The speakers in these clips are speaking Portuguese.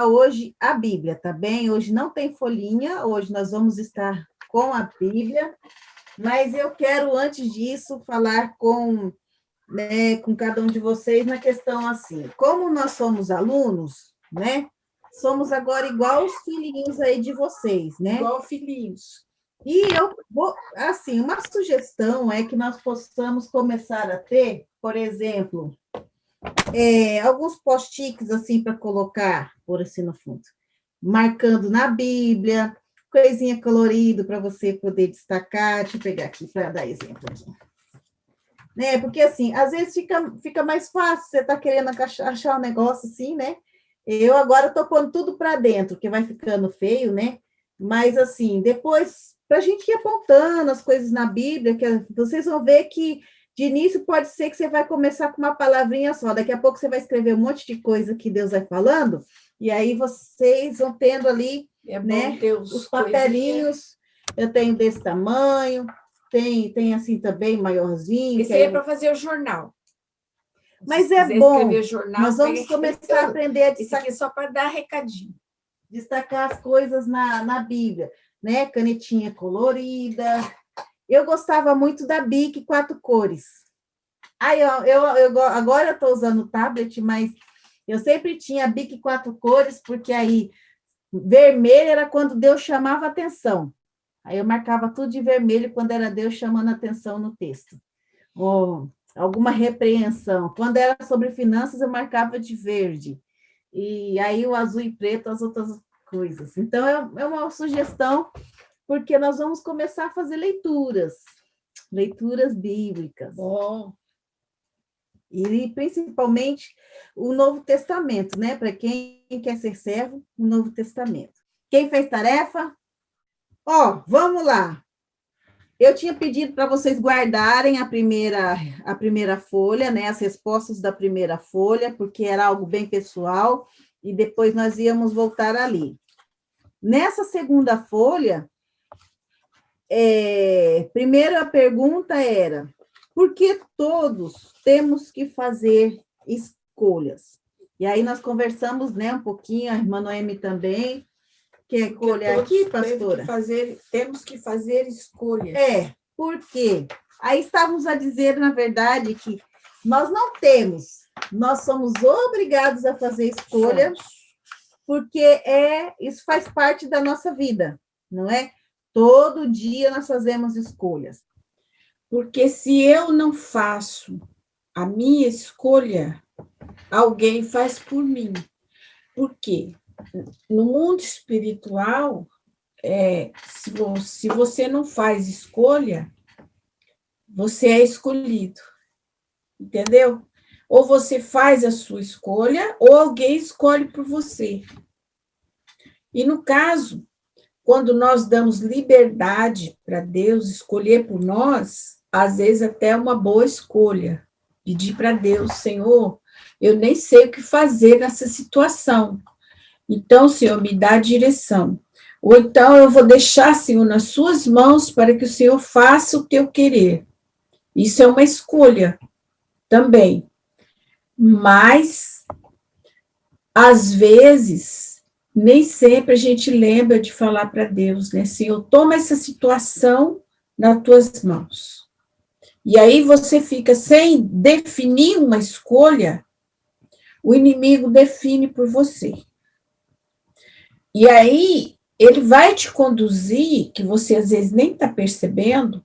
hoje a Bíblia, tá bem? Hoje não tem folhinha, hoje nós vamos estar com a Bíblia, mas eu quero, antes disso, falar com cada um de vocês na questão assim, como nós somos alunos, né? Somos agora igual os filhinhos aí de vocês, né? Igual filhinhos. E eu vou, assim, uma sugestão é que nós possamos começar a ter, por exemplo, alguns post-its assim para colocar, por assim no fundo, marcando na Bíblia, coisinha colorida para você poder destacar. Deixa eu pegar aqui para dar exemplo aqui. Né? Porque assim, às vezes fica mais fácil, você está querendo achar um negócio assim, né? Eu agora estou pondo tudo para dentro, que vai ficando feio, né? Mas assim, depois, para a gente ir apontando as coisas na Bíblia, que vocês vão ver que de início pode ser que você vai começar com uma palavrinha só, daqui a pouco você vai escrever um monte de coisa que Deus vai falando, e aí vocês vão tendo ali, né, os papelinhos, eu tenho desse tamanho, tem assim também, maiorzinho. Esse aí é para fazer o jornal. Mas é bom, jornal, nós vamos começar a aprender a destacar. Esse aqui é só para dar recadinho. Destacar as coisas na Bíblia, né? Canetinha colorida. Eu gostava muito da Bic 4 cores. Aí, agora eu estou usando o tablet, mas eu sempre tinha a Bic 4 cores, porque aí vermelho era quando Deus chamava atenção. Aí eu marcava tudo de vermelho quando era Deus chamando atenção no texto. Ou alguma repreensão. Quando era sobre finanças, eu marcava de verde. E aí o azul e preto, as outras coisas. Então, é uma sugestão, porque nós vamos começar a fazer leituras bíblicas. Bom. E principalmente o Novo Testamento, né? Para quem quer ser servo, o Novo Testamento. Quem fez tarefa? Vamos lá. Eu tinha pedido para vocês guardarem a primeira folha, né? As respostas da primeira folha, porque era algo bem pessoal, e depois nós íamos voltar ali. Nessa segunda folha, primeira pergunta era: por que todos temos que fazer escolhas? E aí nós conversamos, né, um pouquinho, a irmã Noemi também. Quer olhar aqui, pastora? Temos que fazer escolhas. Por quê? Aí estávamos a dizer, na verdade, que nós não temos, nós somos obrigados a fazer escolha, porque isso faz parte da nossa vida, não é? Todo dia nós fazemos escolhas. Porque se eu não faço a minha escolha, alguém faz por mim. Por quê? No mundo espiritual, se você não faz escolha, você é escolhido. Entendeu? Ou você faz a sua escolha, ou alguém escolhe por você. E no caso, quando nós damos liberdade para Deus escolher por nós, às vezes até é uma boa escolha. Pedir para Deus: Senhor, eu nem sei o que fazer nessa situação. Então, Senhor, me dá a direção. Ou então eu vou deixar, Senhor, nas suas mãos para que o Senhor faça o teu querer. Isso é uma escolha também. Mas, às vezes, nem sempre a gente lembra de falar para Deus, né? Senhor, toma essa situação nas tuas mãos. E aí você fica sem definir uma escolha, o inimigo define por você. E aí ele vai te conduzir, que você às vezes nem está percebendo,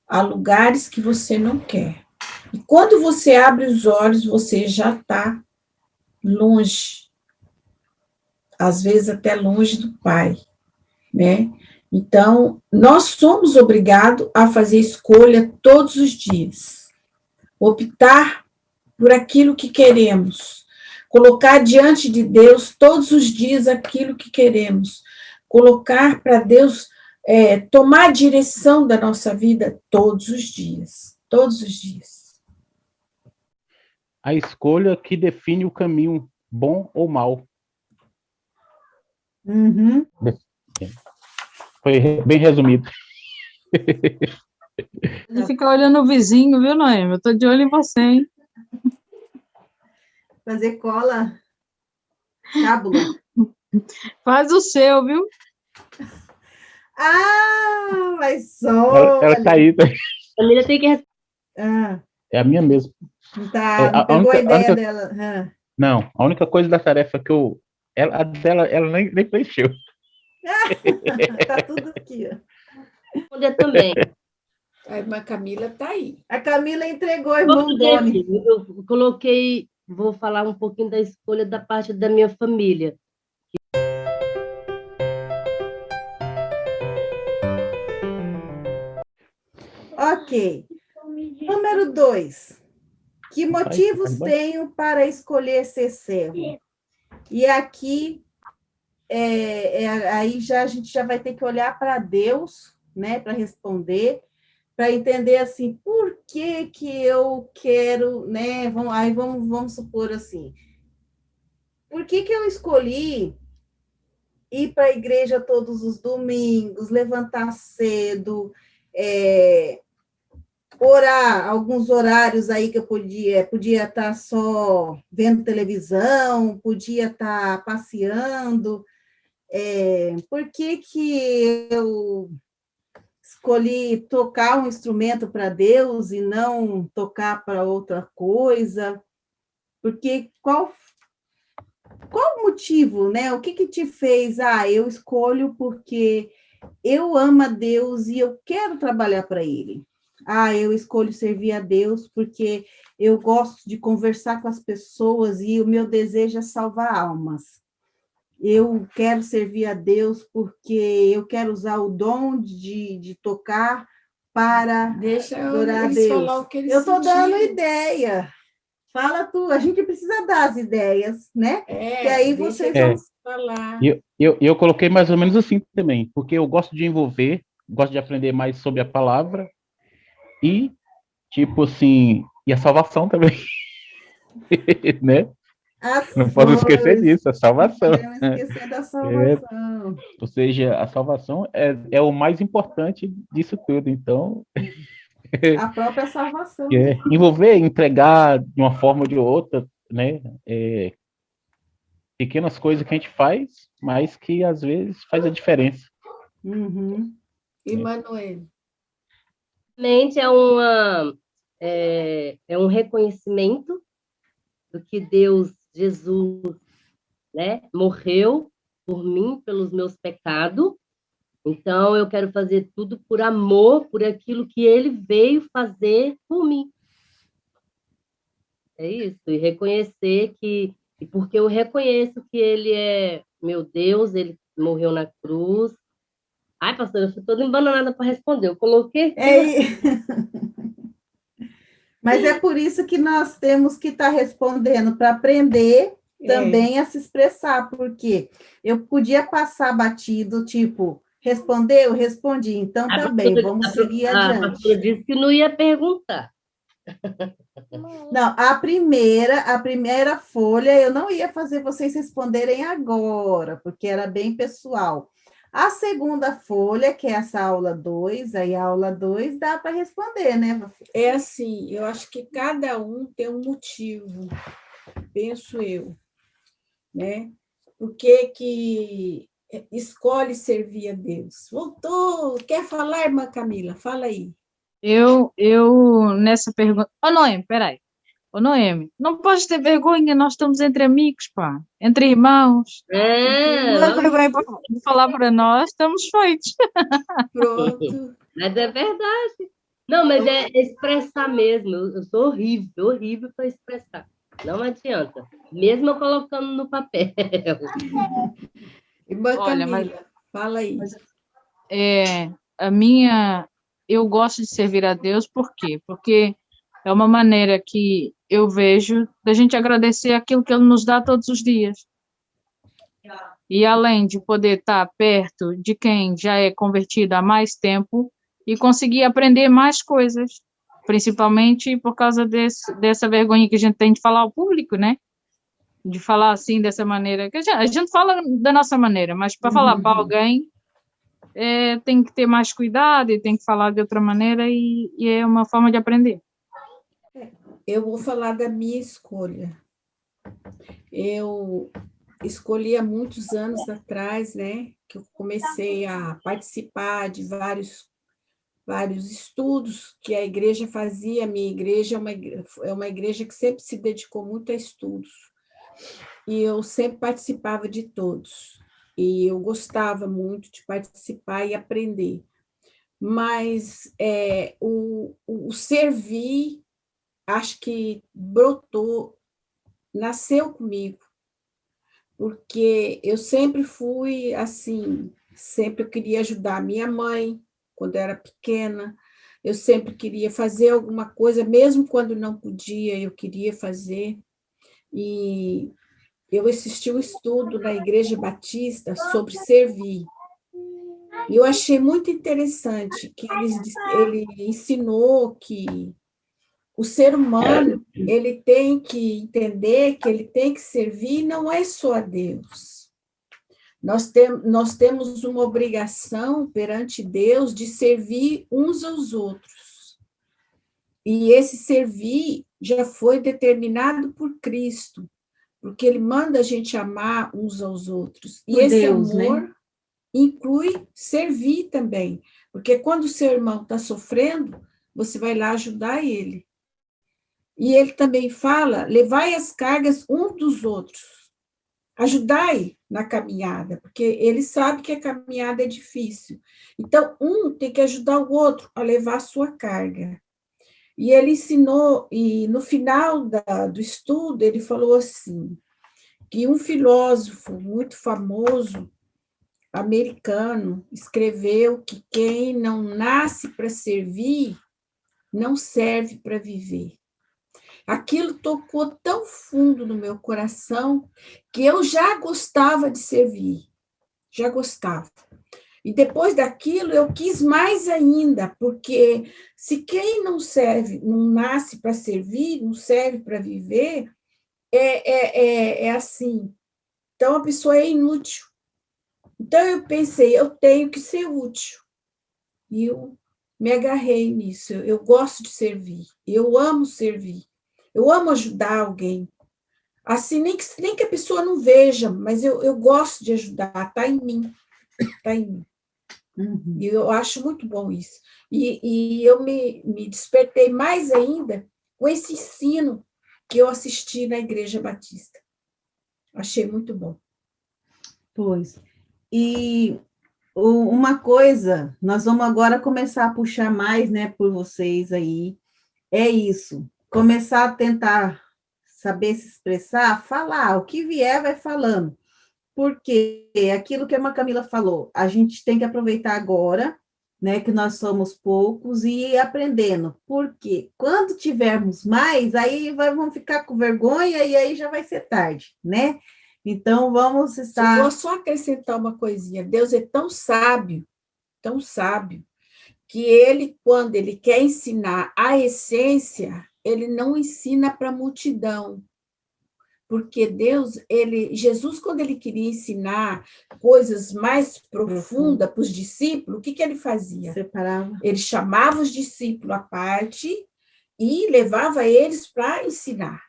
a lugares que você não quer. E quando você abre os olhos, você já está longe, às vezes até longe do Pai, né? Então, nós somos obrigados a fazer escolha todos os dias, optar por aquilo que queremos, colocar diante de Deus todos os dias aquilo que queremos, colocar para Deus tomar a direção da nossa vida todos os dias, todos os dias. A escolha que define o caminho bom ou mal. Uhum. Foi bem resumido. Ele fica olhando o vizinho, viu, Noemi? Eu tô de olho em você, hein? Fazer cola, cábula. Faz o seu, viu? Ah, mas Ela tá olha. aí, tá? A Camila tem que responder. Ah, É a minha mesmo. tá, não pegou a A ideia única, dela. Ah. não, a única coisa da tarefa que eu. A dela, ela nem preencheu. Tá tudo aqui, ó. Também. A irmã Camila está aí. A Camila entregou o Vou irmão fazer Doni. assim, eu coloquei, vou falar um pouquinho da escolha da parte da minha família. Ok. Número 2. Que Faz motivos bastante. tenho para escolher ser servo? E aqui, aí já a gente já vai ter que olhar para Deus, né, para responder, para entender assim, por que que eu quero, né? Vamos supor assim, por que que eu escolhi ir para a igreja todos os domingos, levantar cedo, orar alguns horários aí que eu podia estar só vendo televisão, podia estar passeando. Por que que eu escolhi tocar um instrumento para Deus e não tocar para outra coisa? Porque qual o motivo, né? O que que te fez? Eu escolho porque eu amo a Deus e eu quero trabalhar para Ele. Eu escolho servir a Deus porque eu gosto de conversar com as pessoas e o meu desejo é salvar almas. Eu quero servir a Deus porque eu quero usar o dom de tocar para Deixa adorar a eles Deus. falar o que eles Eu estou dando sentiram. ideia. Fala tu, a gente precisa dar as ideias, né? Que aí Deixa vocês É. vão falar. E eu coloquei mais ou menos assim também, porque eu gosto de envolver, gosto de aprender mais sobre a palavra e, tipo assim, e a salvação também, né? Não posso esquecer disso, a salvação. Podemos esquecer da É, salvação. ou seja, a salvação é o mais importante disso tudo. Então, A própria salvação. envolver, entregar de uma forma ou de outra, né? Pequenas coisas que a gente faz, mas que às vezes faz a diferença. Uhum. E Manuel? Realmente é um reconhecimento do que Deus, Jesus, né, morreu por mim, pelos meus pecados. Então, eu quero fazer tudo por amor, por aquilo que ele veio fazer por mim. É isso, e reconhecer que, e porque eu reconheço que ele é meu Deus, ele morreu na cruz. Ai, pastora, eu fui toda embananada para responder. Eu coloquei. Mas é por isso que nós temos que estar respondendo, para aprender também a se expressar, porque eu podia passar batido, tipo, respondeu, respondi, então tá bem, vamos seguir A adiante. pastora disse que não ia perguntar. Não, a primeira folha eu não ia fazer vocês responderem agora, porque era bem pessoal. A segunda folha, que é essa aula 2, aí a aula 2 dá para responder, né? É assim, eu acho que cada um tem um motivo, penso eu, né? Por que escolhe servir a Deus? Voltou, quer falar, irmã Camila? Fala aí. Eu nessa pergunta. Ô, Noemi, peraí. Ô, Noemi, não podes ter vergonha, nós estamos entre amigos, pá, entre irmãos. Não é vergonha de falar para nós, estamos feitos. Pronto. Mas é verdade. Não, mas é expressar mesmo. Eu sou horrível, horrível para expressar. Não adianta. Mesmo eu colocando no papel. Irmã Olha, Camila, fala aí. Eu gosto de servir a Deus, por quê? Porque é uma maneira que eu vejo da gente agradecer aquilo que Ele nos dá todos os dias. E além de poder estar perto de quem já é convertido há mais tempo e conseguir aprender mais coisas, principalmente por causa dessa vergonha que a gente tem de falar ao público, né? De falar assim, dessa maneira. Que a gente fala da nossa maneira, mas para falar para alguém, tem que ter mais cuidado e tem que falar de outra maneira e é uma forma de aprender. Eu vou falar da minha escolha. escolhi há muitos anos atrás, né, que eu comecei a participar de vários estudos que a igreja fazia. A minha igreja é uma igreja que sempre se dedicou muito a estudos, e eu sempre participava de todos, e eu gostava muito de participar e aprender, mas o servir, acho que brotou, nasceu comigo, porque eu sempre fui assim, sempre queria ajudar a minha mãe, quando eu era pequena, eu sempre queria fazer alguma coisa, mesmo quando não podia, eu queria fazer, e eu assisti um estudo na Igreja Batista sobre servir, e eu achei muito interessante que ele ensinou que o ser humano, ele tem que entender que ele tem que servir, não é só a Deus. Nós temos uma obrigação perante Deus de servir uns aos outros. E esse servir já foi determinado por Cristo, porque ele manda a gente amar uns aos outros. E Por esse Deus, amor, né? inclui servir também, porque quando o seu irmão está sofrendo, você vai lá ajudar ele. E ele também fala, levai as cargas uns dos outros, ajudai na caminhada, porque ele sabe que a caminhada é difícil. Então, um tem que ajudar o outro a levar a sua carga. E ele ensinou, e no final do estudo, ele falou assim, que um filósofo muito famoso, americano, escreveu que quem não nasce para servir, não serve para viver. Aquilo tocou tão fundo no meu coração que eu já gostava de servir, já gostava. E depois daquilo eu quis mais ainda, porque se quem não serve, não nasce para servir, não serve para viver, é assim. Então a pessoa é inútil. Então eu pensei, eu tenho que ser útil. E eu me agarrei nisso. Eu gosto de servir, eu amo servir. Eu amo ajudar alguém. Assim, nem que a pessoa não veja, mas eu gosto de ajudar, está em mim. Está em mim. Uhum. E eu acho muito bom isso. E eu me despertei mais ainda com esse ensino que eu assisti na Igreja Batista. Achei muito bom. Pois. E uma coisa, nós vamos agora começar a puxar mais, né, por vocês aí, é isso, começar a tentar saber se expressar, falar, o que vier vai falando, porque aquilo que a Ana Camila falou, a gente tem que aproveitar agora, né, que nós somos poucos e ir aprendendo, porque quando tivermos mais, aí vamos ficar com vergonha e aí já vai ser tarde, né? Então, vamos estar... Eu vou só acrescentar uma coisinha. Deus é tão sábio, que ele, quando ele quer ensinar a essência, ele não ensina para a multidão. Porque Jesus, quando ele queria ensinar coisas mais profundas para os discípulos, o que ele fazia? Separava. Ele chamava os discípulos à parte e levava eles para ensinar.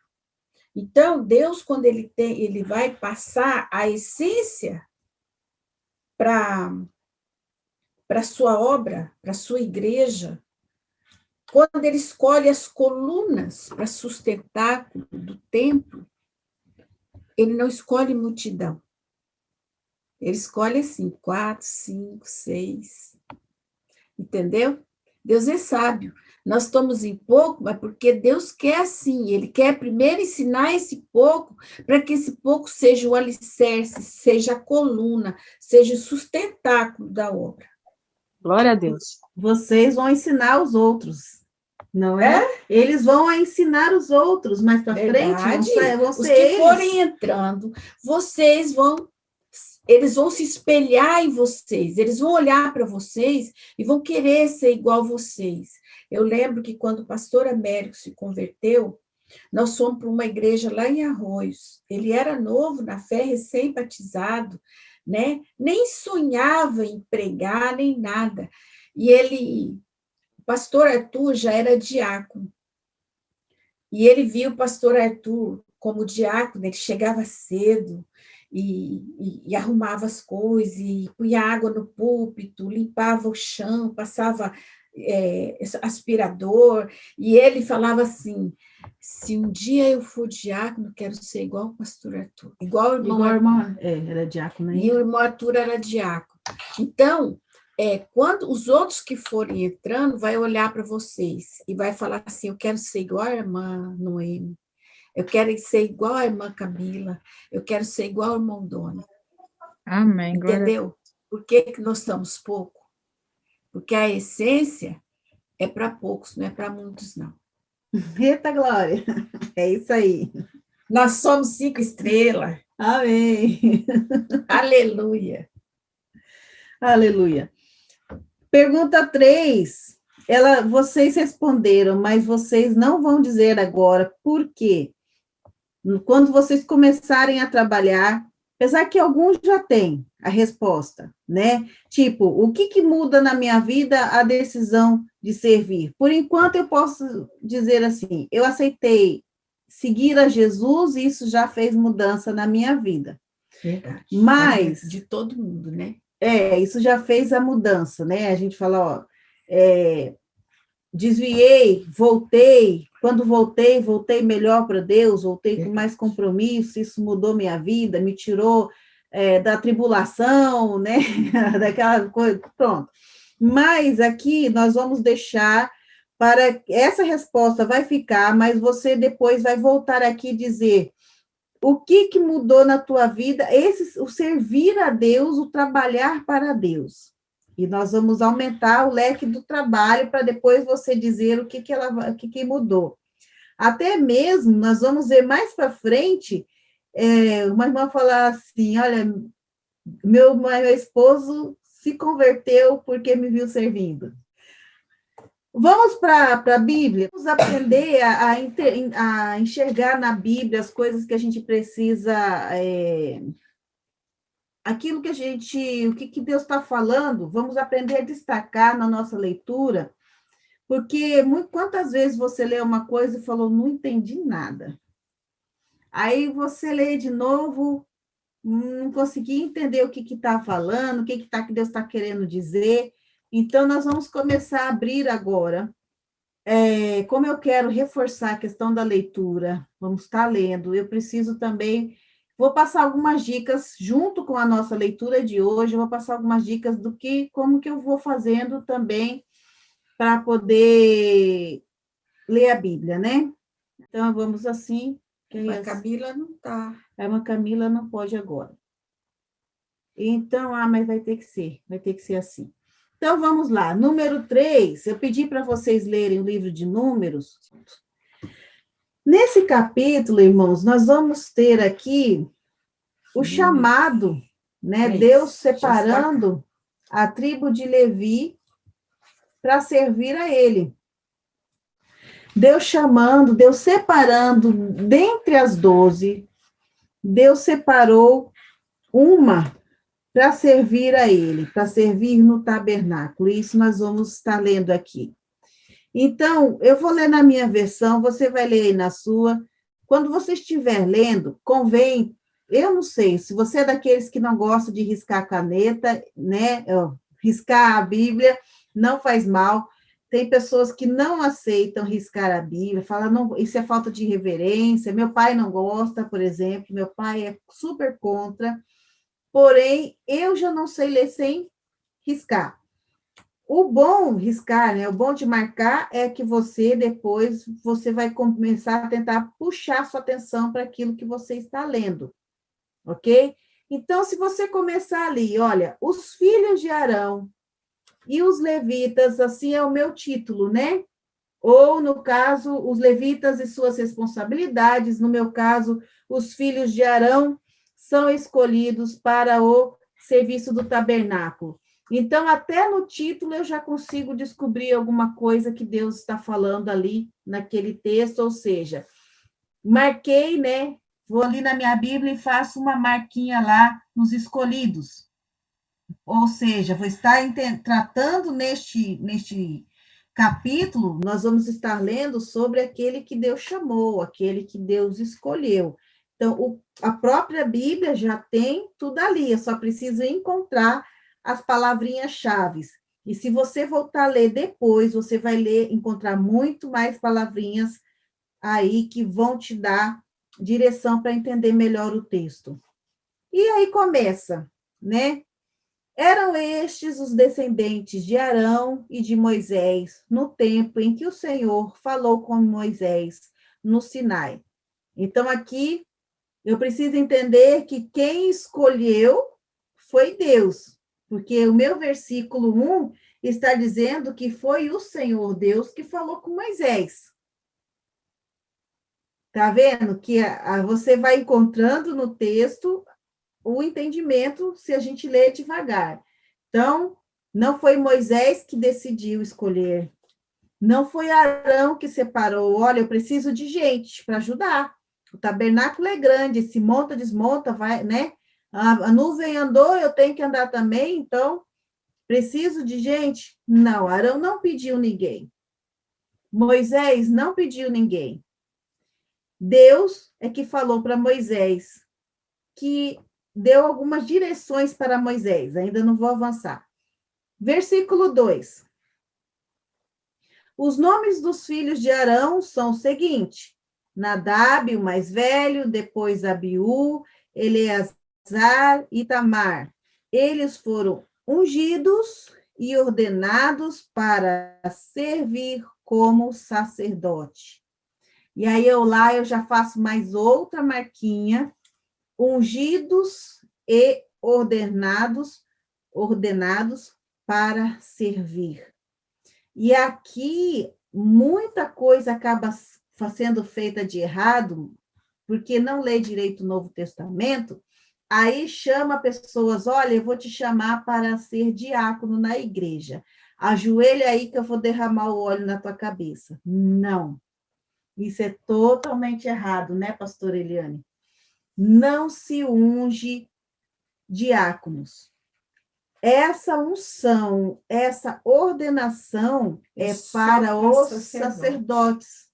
Então, Deus, quando ele vai passar a essência para a sua obra, para a sua igreja, quando ele escolhe as colunas para sustentáculo do templo, ele não escolhe multidão. Ele escolhe assim, 4, 5, 6. Entendeu? Deus é sábio. Nós estamos em pouco, mas porque Deus quer assim. Ele quer primeiro ensinar esse pouco, para que esse pouco seja o alicerce, seja a coluna, seja o sustentáculo da obra. Glória a Deus. Vocês vão ensinar os outros, não é? Eles vão ensinar os outros mais para frente. Os que forem entrando, eles vão se espelhar em vocês, eles vão olhar para vocês e vão querer ser igual a vocês. Eu lembro que quando o pastor Américo se converteu, nós fomos para uma igreja lá em Arroios. Ele era novo na fé, recém-batizado, né? Nem sonhava em pregar, nem nada. E o pastor Arthur já era diácono. E ele viu o pastor Arthur como diácono, ele chegava cedo, e arrumava as coisas, e punha água no púlpito, limpava o chão, passava aspirador, e ele falava assim, se um dia eu for diácono, quero ser igual o pastor Arthur, igual o irmão Igual a Arthur. irmã, era diácono E ainda. o irmão Arthur era diácono. Então, quando os outros que forem entrando, vai olhar para vocês e vai falar assim, eu quero ser igual a irmã Noemi, eu quero ser igual a irmã Camila, eu quero ser igual ao irmão Doni. Amém. Glória a Deus. Entendeu? Por que nós somos pouco? Porque a essência é para poucos, não é para muitos, não. Eita, Glória! É isso aí. Nós somos 5 estrelas. Amém. Aleluia. Aleluia. Pergunta 3. Vocês responderam, mas vocês não vão dizer agora por quê. Quando vocês começarem a trabalhar, apesar que alguns já têm a resposta, né? Tipo, o que muda na minha vida a decisão de servir? Por enquanto, eu posso dizer assim, eu aceitei seguir a Jesus e isso já fez mudança na minha vida. Verdade. Mas... de todo mundo, né? Isso já fez a mudança, né? A gente fala, ó, desviei, voltei, quando voltei melhor para Deus, voltei com mais compromisso, isso mudou minha vida, me tirou da tribulação, né? Daquela coisa, pronto. Mas aqui nós vamos deixar para essa resposta vai ficar, mas você depois vai voltar aqui e dizer o que mudou na tua vida, o servir a Deus, o trabalhar para Deus. E nós vamos aumentar o leque do trabalho para depois você dizer o que mudou. Até mesmo, nós vamos ver mais para frente, uma irmã falar assim, olha, meu esposo se converteu porque me viu servindo. Vamos para a Bíblia, vamos aprender a enxergar na Bíblia as coisas que a gente precisa, aquilo que o que Deus está falando, vamos aprender a destacar na nossa leitura, porque quantas vezes você lê uma coisa e falou, não entendi nada. Aí você lê de novo, não consegui entender o que está falando, que Deus está querendo dizer. Então, nós vamos começar a abrir agora. Como eu quero reforçar a questão da leitura, vamos estar lendo, eu preciso também, vou passar algumas dicas, junto com a nossa leitura de hoje, eu vou passar algumas dicas como que eu vou fazendo também para poder ler a Bíblia, né? Então, vamos assim. A Camila não está. A irmã Camila não pode agora. Então, mas vai ter que ser assim. Então, vamos lá. Número 3, eu pedi para vocês lerem o livro de Números. Nesse capítulo, irmãos, nós vamos ter aqui o chamado, né? Deus separando a tribo de Levi para servir a ele. Deus chamando, Deus separando dentre as 12, Deus separou uma para servir a ele, para servir no tabernáculo. Isso nós vamos estar lendo aqui. Então, eu vou ler na minha versão, você vai ler aí na sua. Quando você estiver lendo, convém, eu não sei, se você é daqueles que não gosta de riscar a caneta, né, riscar a Bíblia, não faz mal. Tem pessoas que não aceitam riscar a Bíblia, falam, não, isso é falta de reverência. Meu pai não gosta, por exemplo, meu pai é super contra. Porém, eu já não sei ler sem riscar. O bom riscar, né? O bom de marcar é que depois você vai começar a tentar puxar sua atenção para aquilo que você está lendo, ok? Então, se você começar ali, olha, os filhos de Arão e os levitas, assim é o meu título, né? Ou, no caso, os levitas e suas responsabilidades, no meu caso, os filhos de Arão são escolhidos para o serviço do tabernáculo. Então, até no título eu já consigo descobrir alguma coisa que Deus está falando ali naquele texto, ou seja, marquei, né? Vou ali na minha Bíblia e faço uma marquinha lá nos escolhidos. Ou seja, vou estar tratando neste capítulo, nós vamos estar lendo sobre aquele que Deus chamou, aquele que Deus escolheu. Então, a própria Bíblia já tem tudo ali, eu só preciso encontrar as palavrinhas-chave. E se você voltar a ler depois, você vai encontrar muito mais palavrinhas aí que vão te dar direção para entender melhor o texto. E aí começa, né? Eram estes os descendentes de Arão e de Moisés, no tempo em que o Senhor falou com Moisés no Sinai. Então, aqui, eu preciso entender que quem escolheu foi Deus, porque o meu versículo 1 está dizendo que foi o Senhor Deus que falou com Moisés. Está vendo? Que você vai encontrando no texto o entendimento se a gente lê devagar. Então, não foi Moisés que decidiu escolher, não foi Arão que separou. Olha, eu preciso de gente para ajudar. O tabernáculo é grande, se monta, desmonta, vai, né? A nuvem andou, eu tenho que andar também, então preciso de gente? Não, Arão não pediu ninguém. Moisés não pediu ninguém. Deus é que falou para Moisés, que deu algumas direções para Moisés, ainda não vou avançar. Versículo 2. Os nomes dos filhos de Arão são o seguinte: Nadab, o mais velho, depois Abiú, Eleazar e Itamar. Eles foram ungidos e ordenados para servir como sacerdote. E aí eu já faço mais outra marquinha, ungidos e ordenados para servir. E aqui muita coisa acaba sendo feita de errado, porque não lê direito o Novo Testamento, aí chama pessoas, olha, eu vou te chamar para ser diácono na igreja. Ajoelha aí que eu vou derramar o óleo na tua cabeça. Não. Isso é totalmente errado, né, pastora Eliane? Não se unge diáconos. Essa unção, essa ordenação é para os sacerdotes.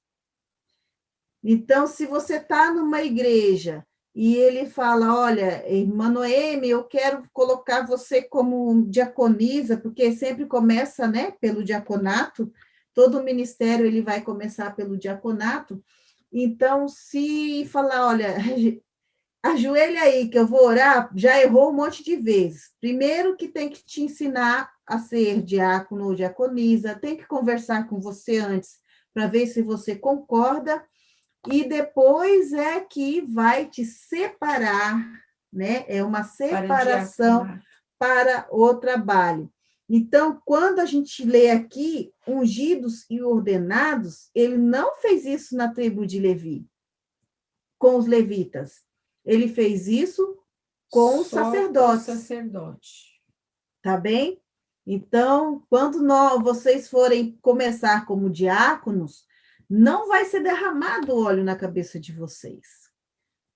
Então, se você está numa igreja e ele fala, olha, irmã Noemi, eu quero colocar você como diaconisa, porque sempre começa, né, pelo diaconato, todo o ministério ele vai começar pelo diaconato. Então, se falar, olha, ajoelha aí que eu vou orar, já errou um monte de vezes. Primeiro que tem que te ensinar a ser diácono ou diaconisa, tem que conversar com você antes para ver se você concorda, e depois é que vai te separar, né? É uma separação para o trabalho. Então, quando a gente lê aqui, ungidos e ordenados, ele não fez isso na tribo de Levi, com os levitas. Ele fez isso com os sacerdotes. Sacerdote. Tá bem? Então, quando vocês forem começar como diáconos, não vai ser derramado óleo na cabeça de vocês.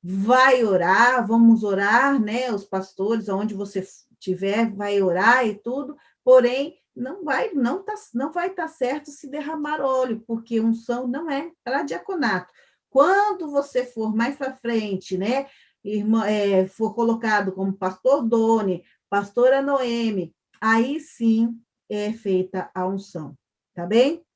Vai orar, vamos orar, né? Os pastores, aonde você estiver, vai orar e tudo, porém, não vai estar certo se derramar óleo, porque unção não é para diaconato. Quando você for mais para frente, né? For colocado como pastor Doni, pastora Noemi, aí sim é feita a unção, tá bem?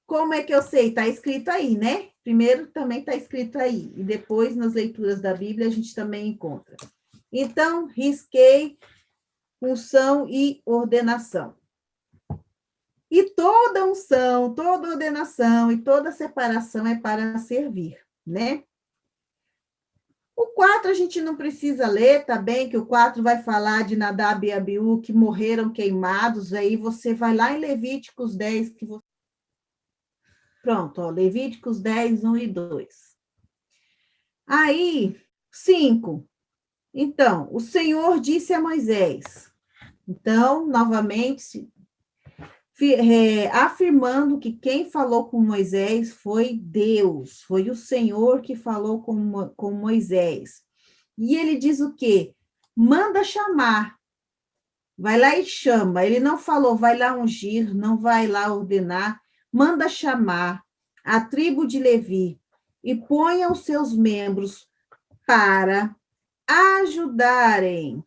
Como é que eu sei? Está escrito aí, né? Primeiro também está escrito aí, e depois nas leituras da Bíblia a gente também encontra. Então, risquei unção e ordenação. E toda unção, toda ordenação e toda separação é para servir, né? O 4 a gente não precisa ler, tá bem? Que o 4 vai falar de Nadab e Abiú que morreram queimados, aí você vai lá em Levíticos 10, que você... Pronto, ó, Levíticos 10, 1 e 2. Aí, 5. Então, o Senhor disse a Moisés. Então, novamente, afirmando que quem falou com Moisés foi Deus, foi o Senhor que falou com Moisés. E ele diz o quê? Manda chamar. Vai lá e chama. Ele não falou, vai lá ungir, não vai lá ordenar. Manda chamar a tribo de Levi e ponha os seus membros para ajudarem,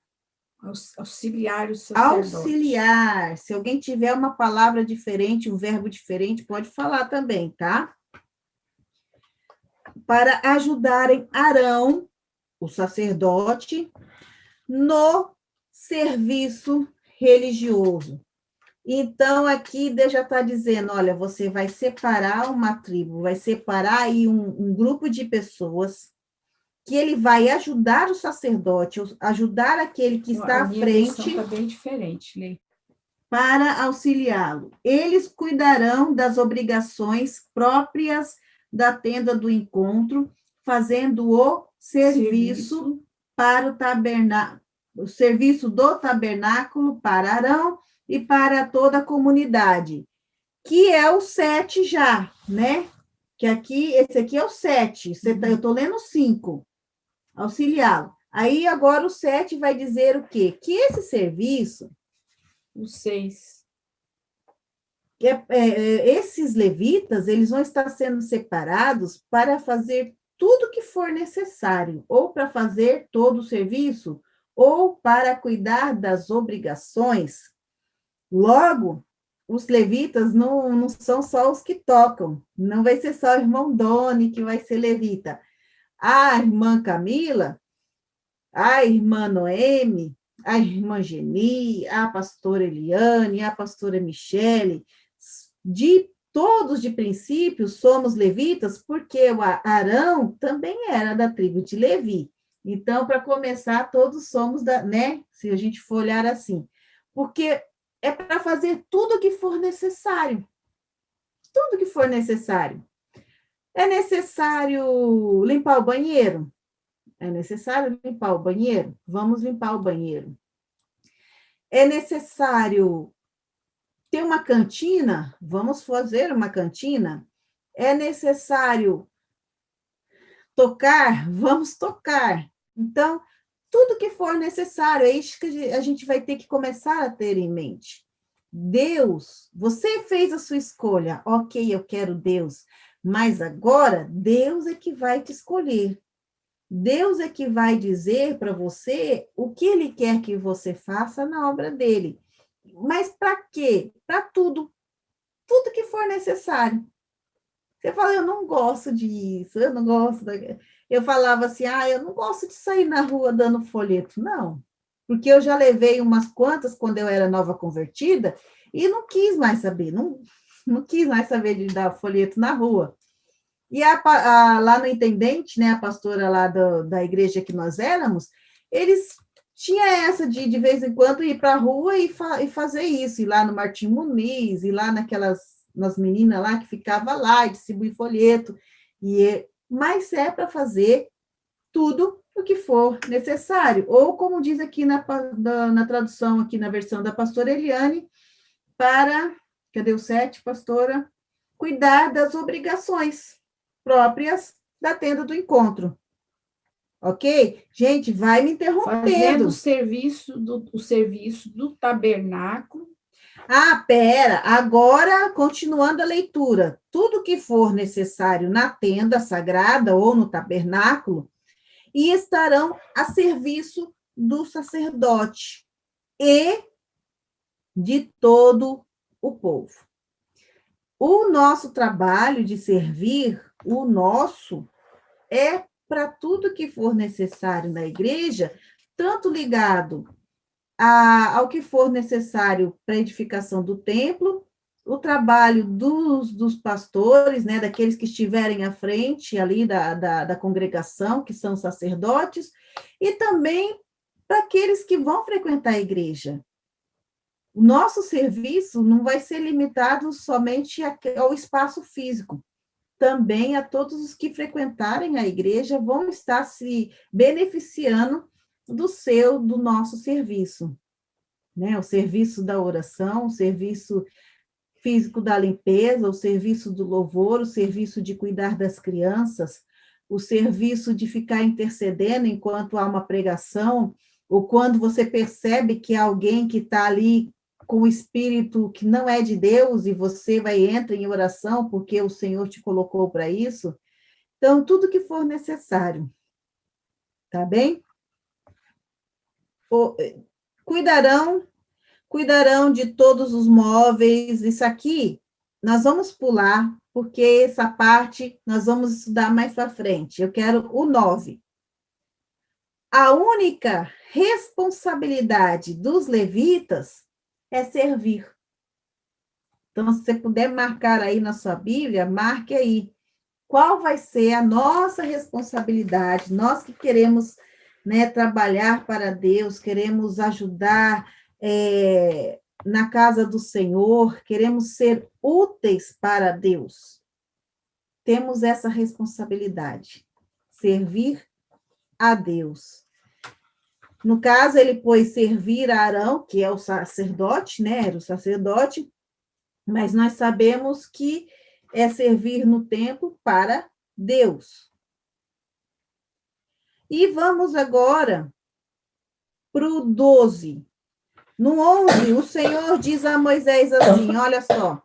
Auxiliar o sacerdote. auxiliar. Se alguém tiver uma palavra diferente, um verbo diferente, pode falar também, tá? Para ajudarem Arão, o sacerdote, no serviço religioso. Então, aqui Deus já está dizendo, olha, você vai separar uma tribo, vai separar aí um grupo de pessoas que ele vai ajudar o sacerdote, ajudar aquele que está à frente. Está bem diferente, Lê. Para auxiliá-lo. Eles cuidarão das obrigações próprias da tenda do encontro, fazendo o serviço para o serviço do tabernáculo para Arão e para toda a comunidade, que é o 7 já, né? Que aqui, esse aqui é o 7, eu estou lendo 5, auxiliá-lo. Aí agora o 7 vai dizer o quê? Que esse serviço, o 6. Esses levitas, eles vão estar sendo separados para fazer tudo que for necessário, ou para fazer todo o serviço, ou para cuidar das obrigações. Logo, os levitas não são só os que tocam, não vai ser só o irmão Doni que vai ser levita. A irmã Camila, a irmã Noemi, a irmã Geni, a pastora Eliane, a pastora Michele, de todos de princípio somos levitas, porque o Arão também era da tribo de Levi. Então, para começar, todos somos né? Se a gente for olhar assim. Porque é para fazer tudo o que for necessário. Tudo que for necessário. É necessário limpar o banheiro? É necessário limpar o banheiro? Vamos limpar o banheiro. É necessário ter uma cantina? Vamos fazer uma cantina. É necessário tocar? Vamos tocar. Então, tudo que for necessário, é isso que a gente vai ter que começar a ter em mente. Deus, você fez a sua escolha, ok, eu quero Deus, mas agora Deus é que vai te escolher. Deus é que vai dizer para você o que Ele quer que você faça na obra dele. Mas para quê? Para tudo. Tudo que for necessário. Você fala, eu não gosto disso, eu não gosto. Eu falava assim, eu não gosto de sair na rua dando folheto. Não, porque eu já levei umas quantas quando eu era nova convertida e não quis mais saber, não quis mais saber de dar folheto na rua. E lá no intendente, né, a pastora lá da igreja que nós éramos, eles tinham essa de vez em quando ir para a rua e fazer isso, ir lá no Martim Muniz, ir lá nas meninas lá que ficavam lá e distribuir folheto, mas é para fazer tudo o que for necessário, ou como diz aqui na tradução, aqui na versão da pastora Eliane, cadê o 7, pastora? Cuidar das obrigações próprias da tenda do encontro. Ok? Gente, vai me interrompendo. Fazendo o serviço do tabernáculo. Pera, agora, continuando a leitura. Tudo que for necessário na tenda sagrada ou no tabernáculo, e estarão a serviço do sacerdote e de todo o povo. O nosso trabalho de servir, é para tudo que for necessário na igreja, tanto ligado ao que for necessário para a edificação do templo, o trabalho dos pastores, né, daqueles que estiverem à frente ali da congregação, que são sacerdotes, e também para aqueles que vão frequentar a igreja. O nosso serviço não vai ser limitado somente ao espaço físico. Também a todos os que frequentarem a igreja vão estar se beneficiando do nosso serviço, né? O serviço da oração, o serviço físico da limpeza, o serviço do louvor, o serviço de cuidar das crianças, o serviço de ficar intercedendo enquanto há uma pregação, ou quando você percebe que há alguém que está ali com o espírito que não é de Deus e você entra em oração porque o Senhor te colocou para isso. Então, tudo que for necessário. tá bem? Cuidarão de todos os móveis. Isso aqui nós vamos pular, porque essa parte nós vamos estudar mais para frente. Eu quero o 9. A única responsabilidade dos levitas é servir. Então, se você puder marcar aí na sua Bíblia, marque aí. Qual vai ser a nossa responsabilidade? Nós que queremos, né, trabalhar para Deus, queremos ajudar na casa do Senhor, queremos ser úteis para Deus. Temos essa responsabilidade, servir a Deus. No caso, ele pôs servir a Arão, que é o sacerdote, né? Era o sacerdote, mas nós sabemos que é servir no templo para Deus. E vamos agora para o 12. No 11, o Senhor diz a Moisés assim, olha só,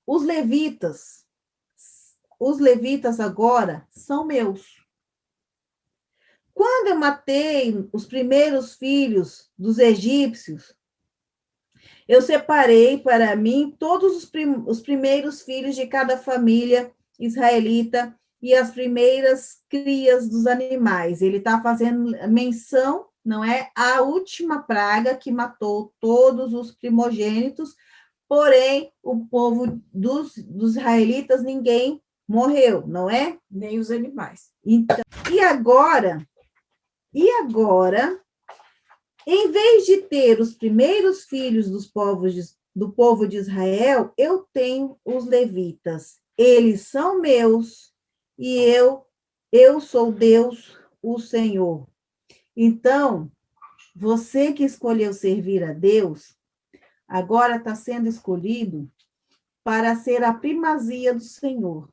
os levitas agora são meus. Quando eu matei os primeiros filhos dos egípcios, eu separei para mim todos os primeiros filhos de cada família israelita e as primeiras crias dos animais. Ele está fazendo menção, não é? A última praga que matou todos os primogênitos, porém, o povo dos israelitas, ninguém morreu, não é? Nem os animais. Então, e agora, em vez de ter os primeiros filhos do povo de Israel, eu tenho os levitas. Eles são meus e eu sou Deus, o Senhor. Então, você que escolheu servir a Deus, agora está sendo escolhido para ser a primazia do Senhor,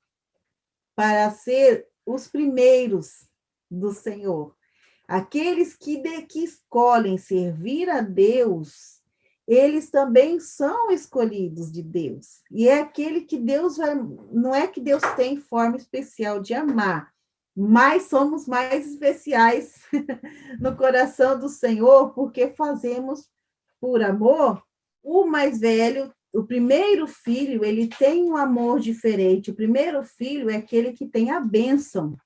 para ser os primeiros do Senhor. Aqueles que escolhem servir a Deus, eles também são escolhidos de Deus. E é aquele que Deus vai... Não é que Deus tem forma especial de amar, mas somos mais especiais no coração do Senhor, porque fazemos por amor. O mais velho, o primeiro filho, ele tem um amor diferente. O primeiro filho é aquele que tem a bênção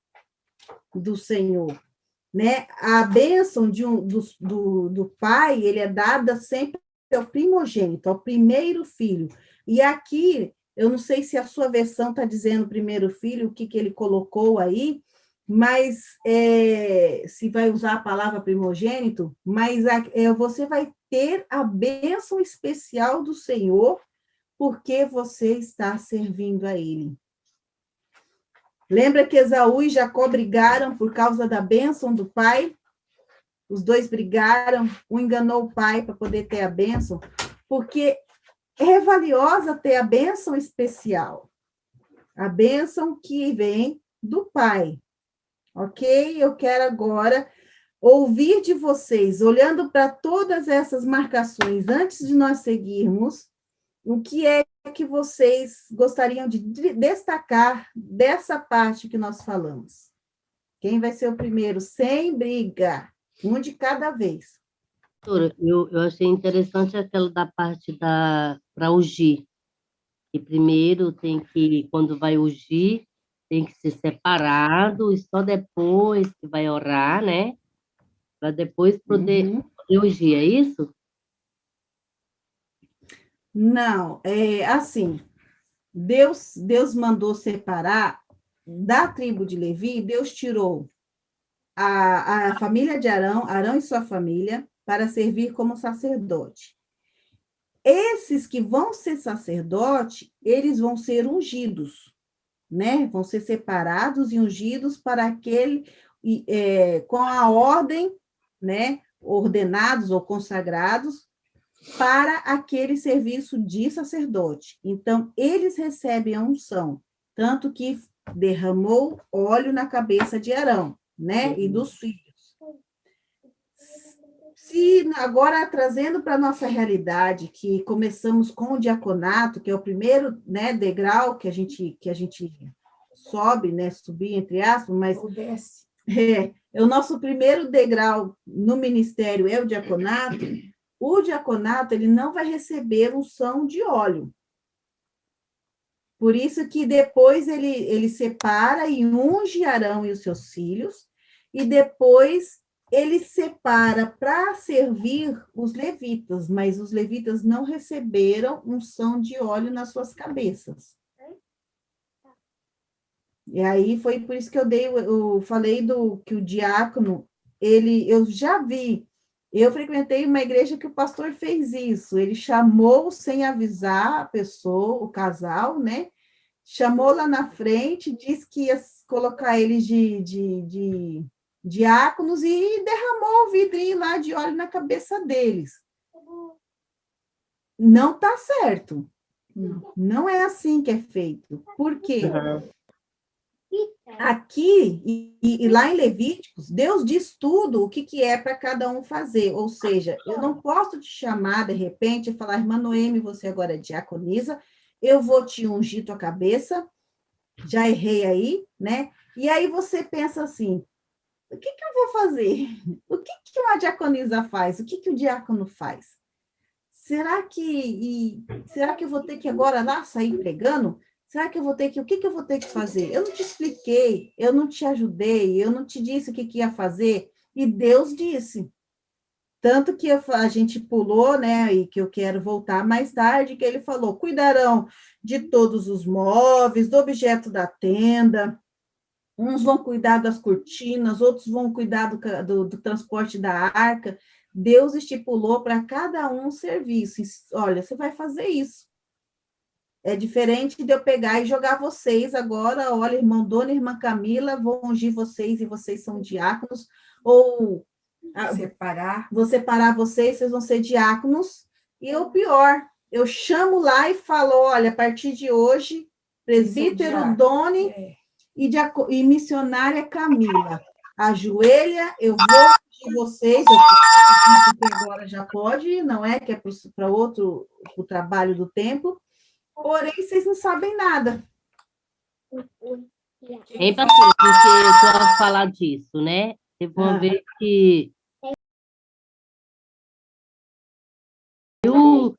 do Senhor. Né? A bênção do pai, ele é dada sempre ao primogênito, ao primeiro filho. E aqui, eu não sei se a sua versão está dizendo primeiro filho, o que ele colocou aí, mas se vai usar a palavra primogênito, mas você vai ter a bênção especial do Senhor, porque você está servindo a Ele. Lembra que Esaú e Jacó brigaram por causa da bênção do pai? Os dois brigaram, um enganou o pai para poder ter a bênção, porque é valiosa ter a bênção especial, a bênção que vem do pai. Ok? Eu quero agora ouvir de vocês, olhando para todas essas marcações, antes de nós seguirmos, o que é que vocês gostariam de destacar dessa parte que nós falamos? Quem vai ser o primeiro? Sem briga, um de cada vez. Doutora, eu achei interessante aquela da parte para ungir. Que primeiro tem que, quando vai ungir, tem que ser separado e só depois que vai orar, né? Para depois poder ungir, é isso? Não, é assim, Deus mandou separar da tribo de Levi, Deus tirou a família de Arão e sua família, para servir como sacerdote. Esses que vão ser sacerdote, eles vão ser ungidos, né? Vão ser separados e ungidos para aquele, com a ordem, né? Ordenados ou consagrados, para aquele serviço de sacerdote. Então, eles recebem a unção, tanto que derramou óleo na cabeça de Arão, né? E dos filhos. Se agora trazendo para a nossa realidade, que começamos com o diaconato, que é o primeiro, né, degrau que a gente sobe, né? Subir, entre aspas, mas Ou desce. O nosso primeiro degrau no ministério é o diaconato ele não vai receber unção de óleo. Por isso que depois ele separa e unge Arão e os seus filhos, e depois ele separa para servir os levitas, mas os levitas não receberam unção de óleo nas suas cabeças. E aí foi por isso que eu falei que o diácono, eu já vi, eu frequentei uma igreja que o pastor fez isso, ele chamou sem avisar a pessoa, o casal, né? Chamou lá na frente, disse que ia colocar eles de diáconos e derramou o vidrinho lá de óleo na cabeça deles. Não está certo. Não é assim que é feito. Por quê? Aqui e lá em Levíticos, Deus diz tudo o que é para cada um fazer. Ou seja, eu não posso te chamar de repente e falar, irmã Noemi, você agora é diaconisa, eu vou te ungir tua cabeça, já errei aí, né? E aí você pensa assim, o que eu vou fazer? O que uma diaconisa faz? O que o diácono faz? Será que eu vou ter que agora lá sair pregando? Será que eu vou ter que... O que eu vou ter que fazer? Eu não te expliquei, eu não te ajudei, eu não te disse o que ia fazer, e Deus disse. Tanto que a gente pulou, né, e que eu quero voltar mais tarde, que ele falou, cuidarão de todos os móveis, do objeto da tenda, uns vão cuidar das cortinas, outros vão cuidar do transporte da arca. Deus estipulou para cada um serviço. Olha, você vai fazer isso. É diferente de eu pegar e jogar vocês agora, olha, irmão Dona, irmã Camila, vou ungir vocês e vocês são diáconos, ou vou separar vocês vão ser diáconos, e o pior, eu chamo lá e falo, olha, a partir de hoje, presbítero Doni e missionária Camila, ajoelha, eu vou de vocês, porque agora já pode, não é? Que é para o trabalho do tempo, porém, vocês não sabem nada. Hein, pastor? Porque eu estou a falar disso, né? Teve uma vez que não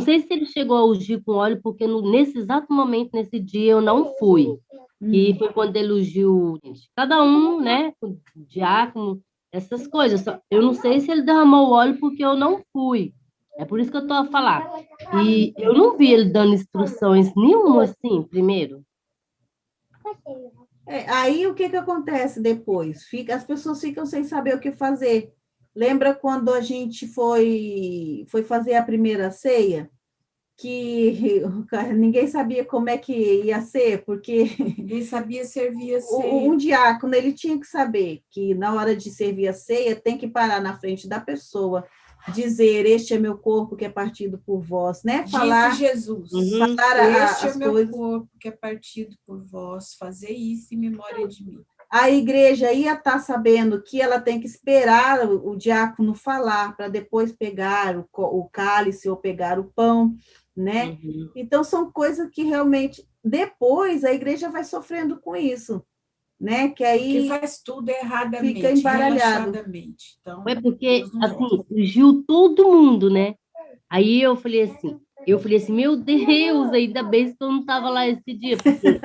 sei se ele chegou a ungir com óleo, porque nesse exato momento, nesse dia, eu não fui. E foi quando ele ungiu cada um, né? O diácono, essas coisas. Eu não sei se ele derramou o óleo, porque eu não fui. É por isso que eu estou a falar. E eu não vi ele dando instruções nenhuma assim, primeiro. Aí o que acontece depois? As pessoas ficam sem saber o que fazer. Lembra quando a gente foi fazer a primeira ceia? Que ninguém sabia como é que ia ser, porque ninguém sabia servir a ceia. Um diácono, ele tinha que saber que na hora de servir a ceia, tem que parar na frente da pessoa, dizer, este é meu corpo que é partido por vós, né? Falar, disse Jesus, falar este é meu corpo que é partido por vós, fazer isso em memória de mim. A igreja ia estar sabendo que ela tem que esperar o diácono falar, para depois pegar o cálice ou pegar o pão, né? Então, são coisas que realmente, depois, a igreja vai sofrendo com isso, né? Que aí que faz tudo erradamente, fica embaralhado. Então, é porque, assim, ungiu todo mundo, né? Aí eu falei assim, meu Deus, ainda bem que eu não estava lá esse dia, porque...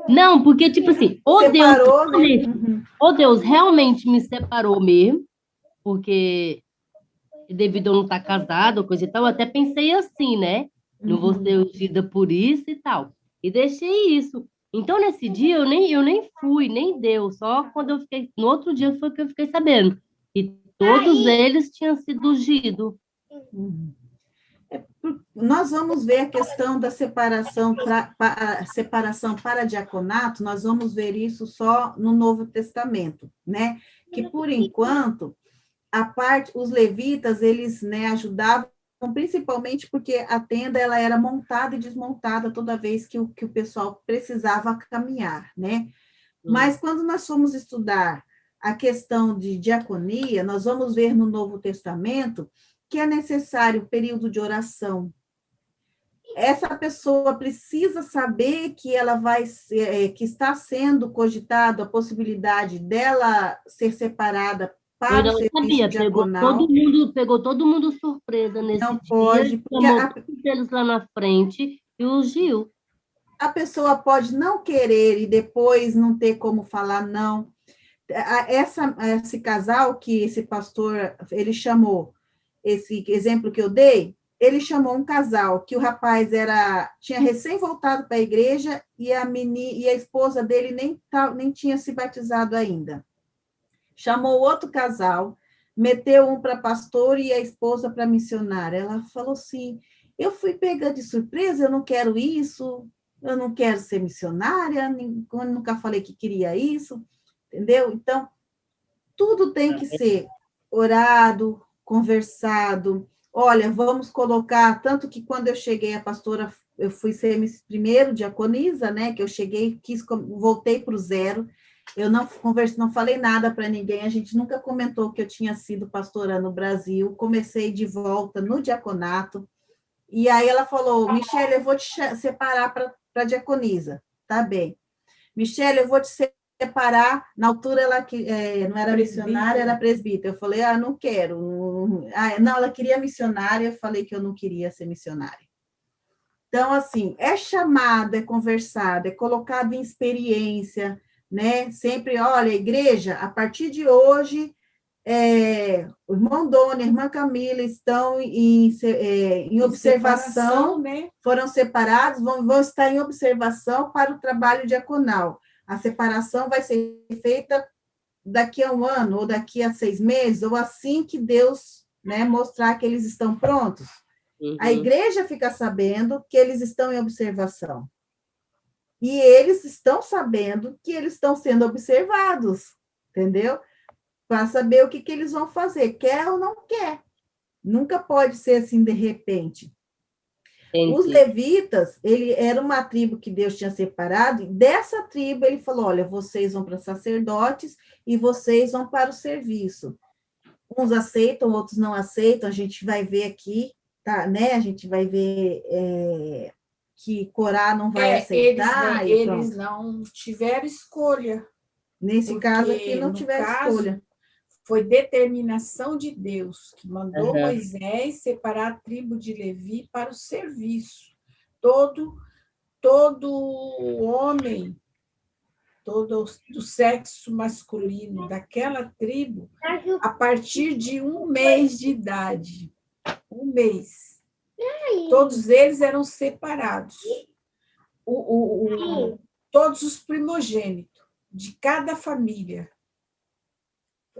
Não, porque, tipo assim, Deus realmente me separou mesmo, porque devido a eu não estar casada, coisa e tal, eu até pensei assim, né? Não vou ser ungida por isso e tal. E deixei isso. Então, nesse dia, eu nem fui, nem deu. Só quando eu fiquei... No outro dia foi que eu fiquei sabendo. E todos eles tinham sido ungidos. Nós vamos ver a questão da separação para diaconato, nós vamos ver isso só no Novo Testamento, né? Que, por enquanto, os levitas, eles, né, ajudavam, principalmente porque a tenda ela era montada e desmontada toda vez que o pessoal precisava caminhar, né? Mas quando nós formos estudar a questão de diaconia, nós vamos ver no Novo Testamento que é necessário período de oração. essa pessoa precisa saber que ela que está sendo cogitado a possibilidade dela ser separada Eu para o não serviço sabia, diaconal. pegou todo mundo surpresa nesse Não dia, pode, porque chamou todos eles lá na frente e ungiu. a pessoa pode não querer e depois não ter como falar não. Esse casal que esse pastor, ele chamou, esse exemplo que eu dei, ele chamou um casal que o rapaz tinha recém voltado para a igreja e a esposa dele nem tinha se batizado ainda. Chamou outro casal, meteu um para pastor e a esposa para missionária. Ela falou assim: eu fui pega de surpresa, eu não quero isso, eu não quero ser missionária, nunca falei que queria isso, entendeu? Então, tudo tem que ser orado, conversado. Olha, vamos colocar, tanto que quando eu cheguei, a pastora, eu fui ser primeiro diaconisa, né? Que eu cheguei, voltei para o zero. Eu não conversei, não falei nada para ninguém, a gente nunca comentou que eu tinha sido pastora no Brasil, comecei de volta no diaconato, e aí ela falou: Michele, eu vou te separar para diaconisa, tá bem. Michele, eu vou te separar. Na altura ela não era missionária, era presbítera. Eu falei: não quero. Não, ela queria missionária, eu falei que eu não queria ser missionária. Então, assim, é chamado, é conversado, é colocado em experiência, né? Sempre, olha, igreja, a partir de hoje, o irmão Dona, a irmã Camila estão em observação, né? Foram separados, vão estar em observação para o trabalho diaconal. A separação vai ser feita daqui a 1 ano, ou daqui a 6 meses, ou assim que Deus, né, mostrar que eles estão prontos. A igreja fica sabendo que eles estão em observação. E eles estão sabendo que eles estão sendo observados, entendeu? Para saber o que eles vão fazer, quer ou não quer. Nunca pode ser assim de repente. Entendi. Os levitas, ele era uma tribo que Deus tinha separado, e dessa tribo ele falou: olha, vocês vão para sacerdotes e vocês vão para o serviço. Uns aceitam, outros não aceitam, a gente vai ver aqui, tá, né? A gente vai ver que Corá não vai aceitar. Eles não tiveram escolha. Nesse caso aqui, não tiveram escolha. Foi determinação de Deus, que mandou Moisés separar a tribo de Levi para o serviço. Todo homem, todo do sexo masculino daquela tribo, a partir de 1 mês de idade, 1 mês, todos eles eram separados. Todos os primogênitos de cada família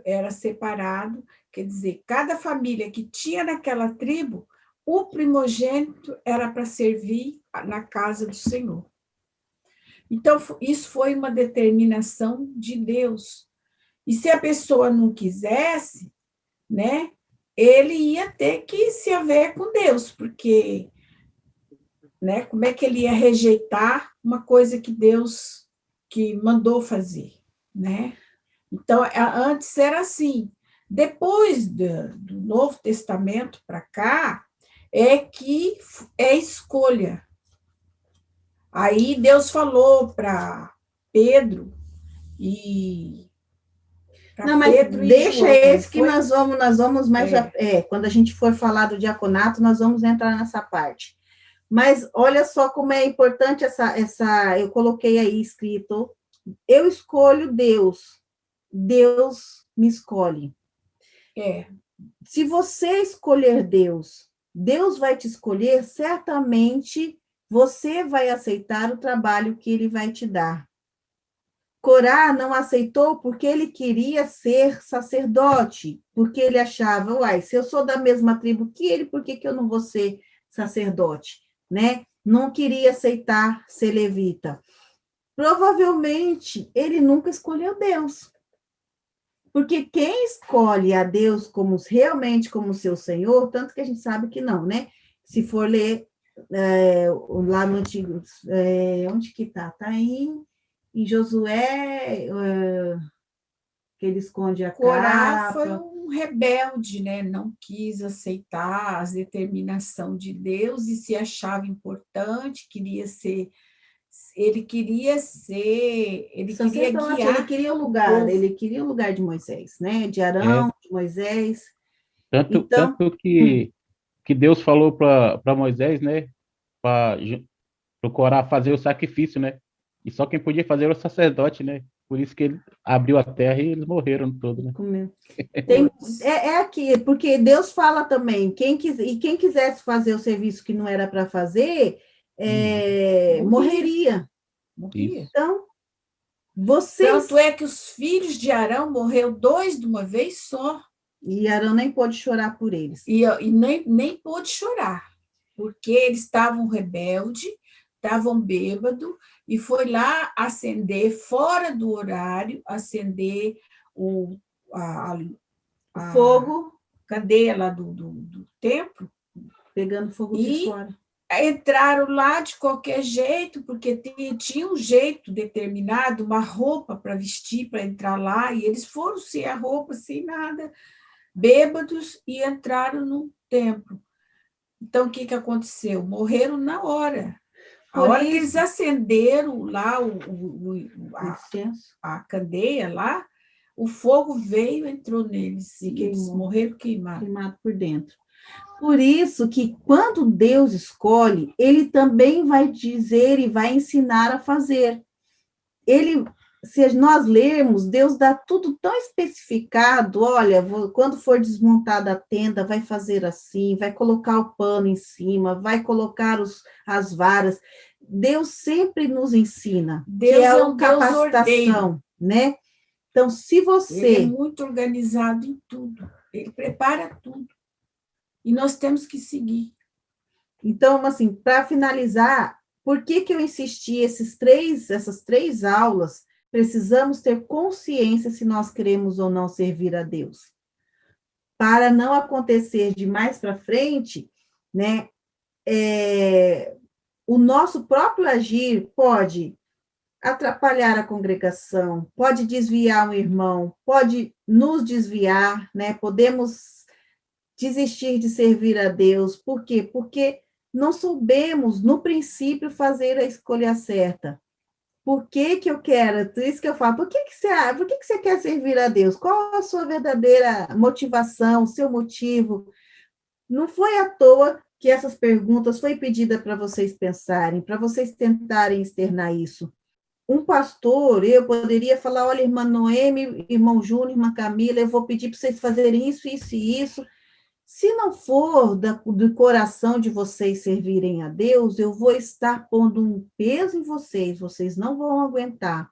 era separado, quer dizer, cada família que tinha naquela tribo, o primogênito era para servir na casa do Senhor. Então, isso foi uma determinação de Deus. E se a pessoa não quisesse, né, ele ia ter que se haver com Deus, porque, né, como é que ele ia rejeitar uma coisa que Deus que mandou fazer, né? Então, antes era assim. Depois do Novo Testamento para cá, é que é escolha. Aí Deus falou para Pedro e... Não, mas Pedro deixa esse que nós vamos mais... quando a gente for falar do diaconato, nós vamos entrar nessa parte. Mas olha só como é importante eu coloquei aí escrito: eu escolho Deus. Deus me escolhe. Se você escolher Deus, Deus vai te escolher, certamente você vai aceitar o trabalho que ele vai te dar. Corá não aceitou porque ele queria ser sacerdote, porque ele achava: se eu sou da mesma tribo que ele, por que eu não vou ser sacerdote? Né? Não queria aceitar ser levita. Provavelmente, ele nunca escolheu Deus. Porque quem escolhe a Deus realmente como seu Senhor, tanto que a gente sabe que não, né? Se for ler lá no Antigo, onde que está? Está em Josué, que ele esconde a Corá capa. foi um um rebelde, né? Não quis aceitar as determinações de Deus e se achava importante, ele queria Sacerdote, ele guiar queria o o lugar, povo. ele queria o lugar de Moisés, né? De É, Arão, de Moisés. tanto, Então, tanto que Deus falou para Moisés, né? Para procurar fazer o sacrifício, né? E só quem podia fazer era o sacerdote, né? Por isso que ele abriu a terra e eles morreram todos, né? tem, é aqui, porque Deus fala também, quem quisesse fazer o serviço que não era para fazer, morreria. Morria. Isso. Então, vocês... Tanto é que os filhos de Arão morreram 2 de uma vez só. E Arão nem pôde chorar por eles. E nem pôde chorar, porque eles estavam rebeldes, estavam bêbados, e foi lá acender, fora do horário, acender a Fogo, candeia lá do templo, pegando fogo de e fora. entraram lá de qualquer jeito, porque tinha um jeito determinado, uma roupa para vestir, para entrar lá, e eles foram sem a roupa, sem nada, bêbados, e entraram no templo. Então, o que aconteceu? Morreram na hora. A Por hora que isso, eles acenderam lá incenso, a candeia lá, o fogo veio, entrou neles, E e eles queimou. morreram queimados. queimado por dentro. Por isso que quando Deus escolhe, ele também vai dizer e vai ensinar a fazer. Se nós lermos, Deus dá tudo tão especificado, olha, quando for desmontada a tenda, vai fazer assim, vai colocar o pano em cima, vai colocar as varas. Deus sempre nos ensina, Deus que é é a um Deus capacitação, né? Então, se Ele é você... muito organizado em tudo. Ele prepara tudo. E nós temos que seguir. Então, assim, para finalizar, por que eu insisti essas 3 aulas? Precisamos ter consciência se nós queremos ou não servir a Deus. Para não acontecer de mais para frente, né? O nosso próprio agir pode atrapalhar a congregação, pode desviar um irmão, pode nos desviar, né? Podemos desistir de servir a Deus. Por quê? Porque não soubemos, no princípio, fazer a escolha certa. Por que eu quero? Por isso que eu falo, por que você quer servir a Deus? Qual a sua verdadeira motivação, o seu motivo? Não foi à toa que essas perguntas foi pedida para vocês pensarem, para vocês tentarem externar isso. Um pastor, eu poderia falar, olha, irmã Noemi, irmão Júnior, irmã Camila, eu vou pedir para vocês fazerem isso, isso e isso. Se não for do coração de vocês servirem a Deus, eu vou estar pondo um peso em vocês não vão aguentar.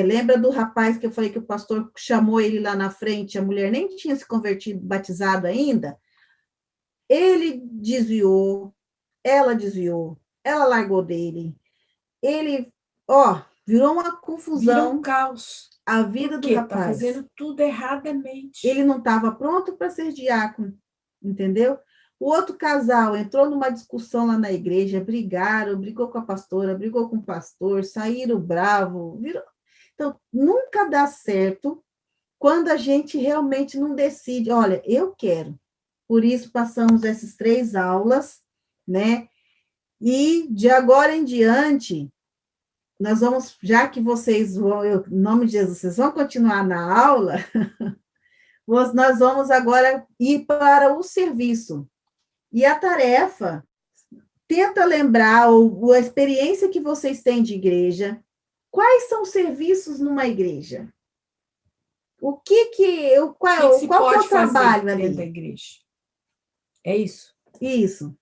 Lembra do rapaz que eu falei que o pastor chamou ele lá na frente, a mulher nem tinha se convertido, batizado ainda? Ele desviou, ela largou dele. Ele, virou uma confusão. Virou um caos. A vida do rapaz. Está fazendo tudo erradamente. Ele não estava pronto para ser diácono, entendeu? O outro casal entrou numa discussão lá na igreja, brigou com a pastora, brigou com o pastor, saíram bravo. Então, nunca dá certo quando a gente realmente não decide, olha, eu quero. Por isso, passamos essas 3 aulas, né? E, de agora em diante, nós vamos, já que vocês vão, em nome de Jesus, vocês vão continuar na aula, nós vamos agora ir para o serviço. E a tarefa, tenta lembrar a experiência que vocês têm de igreja. Quais são os serviços numa igreja? Qual que é o trabalho ali? Dentro da igreja? É isso? Isso.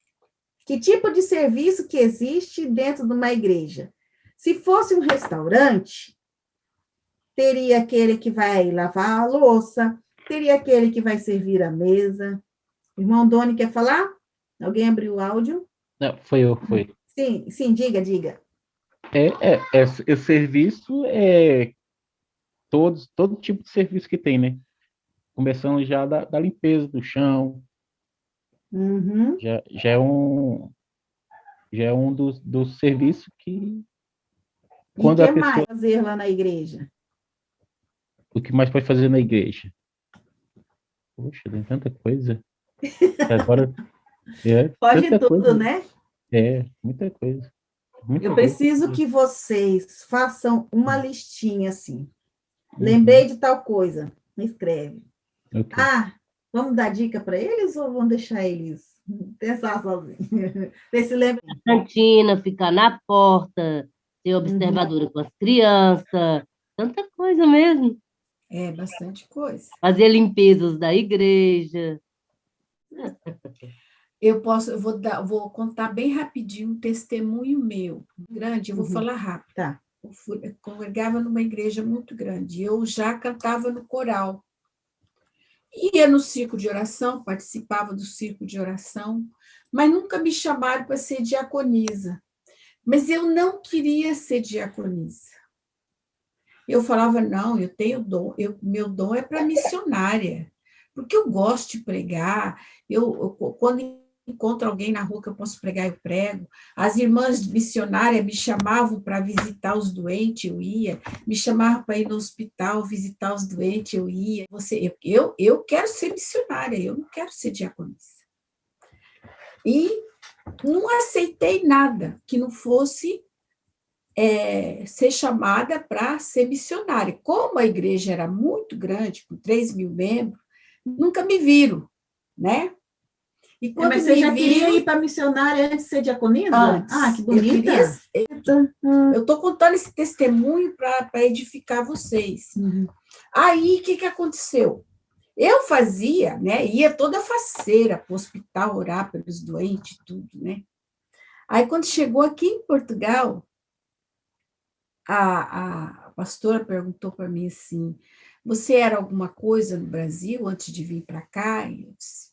Que tipo de serviço que existe dentro de uma igreja? Se fosse um restaurante, teria aquele que vai lavar a louça, teria aquele que vai servir a mesa. Irmão Doni, quer falar? Alguém abriu o áudio? Não, foi. Sim, diga. O serviço é todo tipo de serviço que tem, né? Começando já da limpeza do chão, Uhum. já é um dos serviços que... E o que mais fazer lá na igreja? O que mais pode fazer na igreja? Poxa, tem tanta coisa. Agora, Pode tanta tudo, coisa. né? Muita coisa. Muita Eu coisa. preciso que vocês façam uma listinha assim. Uhum. Lembrei de tal coisa. Escreve. Ok. Ah, vamos dar dica para eles ou vamos deixar eles pensar sozinhos? Ver se lembra. Cantina, ficar na porta, ser observadora com as crianças, tanta coisa mesmo. É bastante coisa. Fazer limpezas da igreja. Eu vou contar bem rapidinho um testemunho meu, grande, eu vou falar rápido. Tá. Eu congregava numa igreja muito grande, eu já cantava no coral. Ia no círculo de oração, participava do círculo de oração, mas nunca me chamaram para ser diaconisa. Mas eu não queria ser diaconisa. Eu falava, não, eu tenho dom, meu dom é para missionária, porque eu gosto de pregar, quando encontro alguém na rua que eu posso pregar, eu prego. As irmãs missionárias me chamavam para visitar os doentes, eu ia. Me chamavam para ir no hospital visitar os doentes, eu ia. Eu quero ser missionária, eu não quero ser diaconisa. E não aceitei nada que não fosse ser chamada para ser missionária. Como a igreja era muito grande, com 3.000 membros, nunca me viram, né? E quando Mas você já queria viram, ir para missionária antes de ser diaconisa? antes, Ah, que bonita. Eu estou contando esse testemunho para edificar vocês. Uhum. Aí, o que aconteceu? Eu fazia, né? Ia toda faceira para o hospital orar pelos doentes, tudo, né? Aí, quando chegou aqui em Portugal, a pastora perguntou para mim assim, você era alguma coisa no Brasil antes de vir para cá? E eu disse,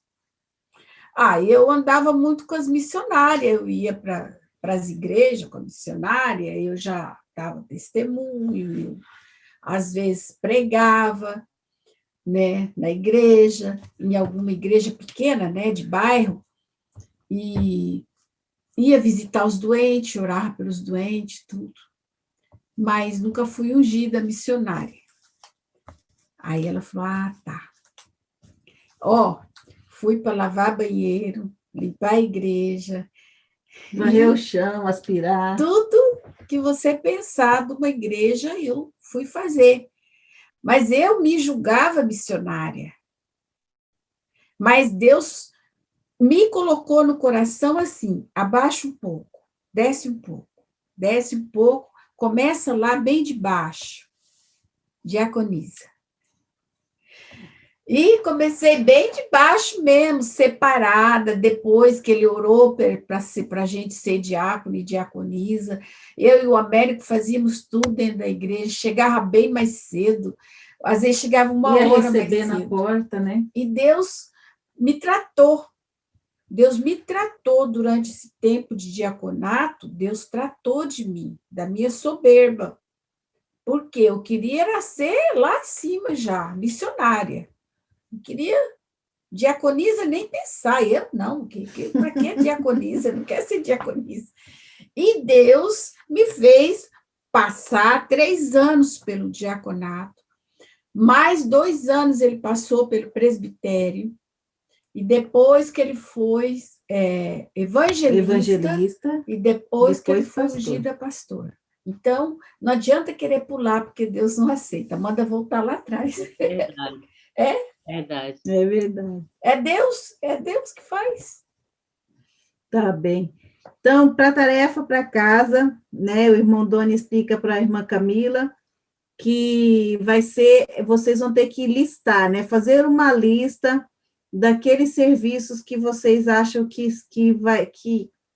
eu andava muito com as missionárias, eu ia para as igrejas com a missionária, eu já dava testemunho, eu, às vezes pregava, né, na igreja, em alguma igreja pequena, né, de bairro, e ia visitar os doentes, orar pelos doentes, tudo. Mas nunca fui ungida missionária. Aí ela falou, tá. Fui para lavar banheiro, limpar a igreja. Varrer o chão, aspirar. Tudo que você pensar de uma igreja, eu fui fazer. Mas eu me julgava missionária. Mas Deus me colocou no coração assim, abaixa um pouco, desce um pouco, começa lá bem de baixo, diaconisa. E comecei bem de baixo mesmo, separada, depois que ele orou para a gente ser diácono e diaconisa. Eu e o Américo fazíamos tudo dentro da igreja, chegava bem mais cedo, às vezes chegava uma hora mais cedo. Ia receber na porta, né? E Deus me tratou durante esse tempo de diaconato, Deus tratou de mim, da minha soberba, porque eu queria era ser lá em cima já, missionária. Não queria diaconisa nem pensar, eu não, para que diaconisa? Eu não quero ser diaconisa. E Deus me fez passar 3 anos pelo diaconato, mais 2 anos ele passou pelo presbitério, e depois que ele foi evangelista, e depois que ele foi ungido a pastor. Então, não adianta querer pular, porque Deus não aceita, manda voltar lá atrás. É verdade. Verdade. É verdade. É Deus que faz. Tá bem. Então, para a tarefa para casa, né? O irmão Doni explica para a irmã Camila que vai ser, vocês vão ter que listar, né? Fazer uma lista daqueles serviços que vocês acham que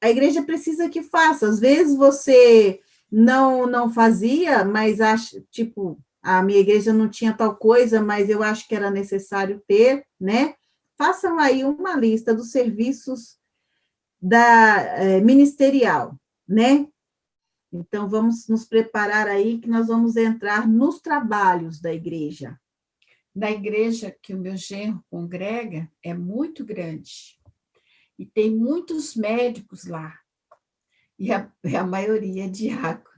a igreja precisa que faça. Às vezes você não fazia, mas acha, tipo, a minha igreja não tinha tal coisa, mas eu acho que era necessário ter, né? Façam aí uma lista dos serviços ministerial, né? Então, vamos nos preparar aí, que nós vamos entrar nos trabalhos da igreja. Na igreja que o meu genro congrega, é muito grande. E tem muitos médicos lá. E a maioria é diácono.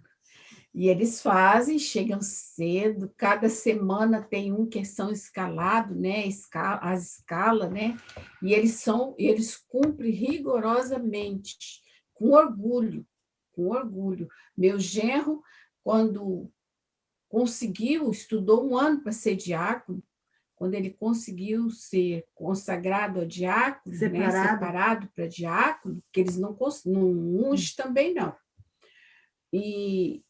E eles fazem, chegam cedo, cada semana tem um que são escalado, né? A escala, né? E eles cumprem rigorosamente, com orgulho, com orgulho. Meu genro, quando conseguiu, estudou um ano para ser diácono, quando ele conseguiu ser consagrado a diácono, né? Separado para diácono, que eles não ungem também não. E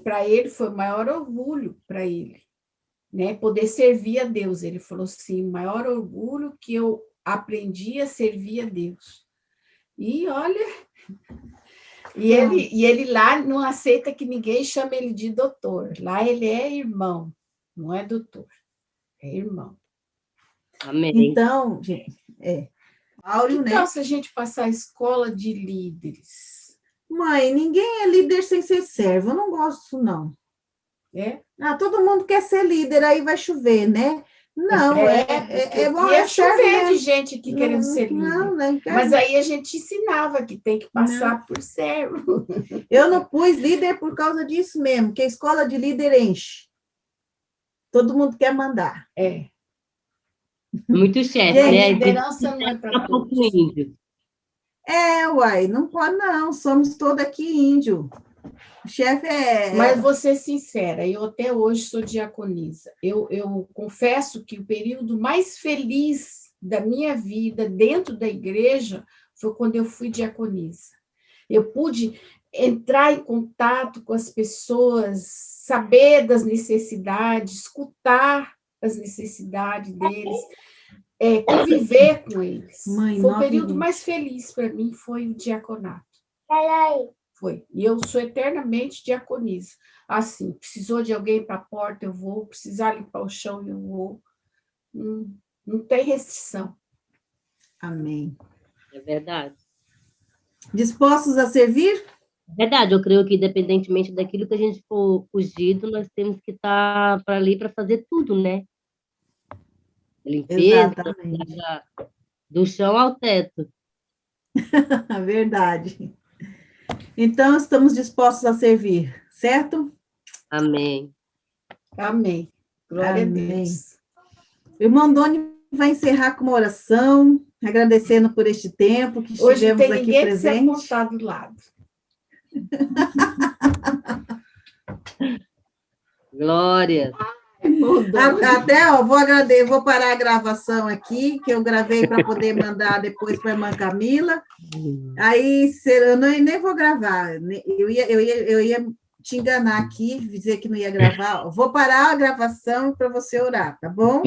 para ele foi o maior orgulho para ele, né? Poder servir a Deus. Ele falou assim, o maior orgulho que eu aprendi a servir a Deus. E olha, ele lá não aceita que ninguém chame ele de doutor. Lá ele é irmão, não é doutor, é irmão. Amém. Então, gente, Áureo, Então, né? se a gente passar a escola de líderes, Mãe, ninguém é líder sem ser servo. Eu não gosto disso, não. Todo mundo quer ser líder, aí vai chover, né? Não, é bom. Ia chover de gente aqui querendo ser líder. Não, mas aí a gente ensinava que tem que passar por servo. Eu não pus líder por causa disso mesmo, que a escola de líder enche. Todo mundo quer mandar. Muito chefe, A né? liderança não é para todos. Índio. Uai, não pode não, somos todos aqui índio. O chefe Mas vou ser sincera, eu até hoje sou diaconisa. Eu confesso que o período mais feliz da minha vida dentro da igreja foi quando eu fui diaconisa. Eu pude entrar em contato com as pessoas, saber das necessidades, escutar as necessidades deles, conviver com eles. Mãe, foi o período mais feliz para mim, foi o diaconato. Foi. E eu sou eternamente diaconisa. Assim, precisou de alguém para a porta, eu vou. Precisar limpar o chão, eu vou. Não tem restrição. Amém. É verdade. Dispostos a servir? Verdade, eu creio que, independentemente daquilo que a gente for fugido, nós temos que estar para ali para fazer tudo, né? Limpeza, do chão ao teto. Verdade. Então, estamos dispostos a servir, certo? Amém. Amém. Glória a Deus. O irmão Doni vai encerrar com uma oração, agradecendo por este tempo que hoje estivemos aqui presentes. Hoje tem ninguém que se apontar do lado. Glória. Até, vou parar a gravação aqui, que eu gravei para poder mandar depois para a irmã Camila. Aí, eu nem vou gravar. Eu ia te enganar aqui, dizer que não ia gravar. Vou parar a gravação para você orar, tá bom?